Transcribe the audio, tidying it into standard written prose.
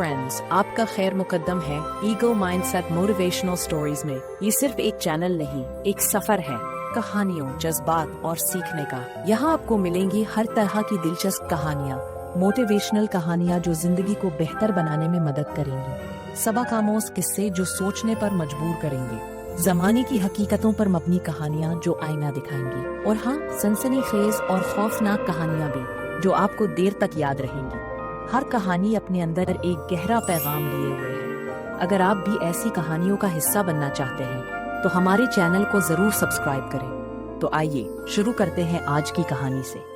Friends, आपका खैर मुकद्दम है ईगो माइंडसेट मोटिवेशनल स्टोरीज में। ये सिर्फ एक चैनल नहीं, एक सफर है कहानियों, जज्बात और सीखने का। यहाँ आपको मिलेंगी हर तरह की दिलचस्प कहानियाँ, मोटिवेशनल कहानियाँ जो जिंदगी को बेहतर बनाने में मदद करेंगी, सबक आमोज किस्से जो सोचने पर मजबूर करेंगे, जमाने की हकीकतों पर मबनी कहानियाँ जो आईना दिखाएंगी, और हाँ, सनसनीखेज और खौफनाक कहानियाँ भी जो आपको देर तक याद रहेंगी। हर कहानी अपने अंदर एक गहरा पैगाम लिए हुए है। अगर आप भी ऐसी कहानियों का हिस्सा बनना चाहते हैं तो हमारे चैनल को जरूर सब्सक्राइब करें। तो आइए शुरू करते हैं आज की कहानी से।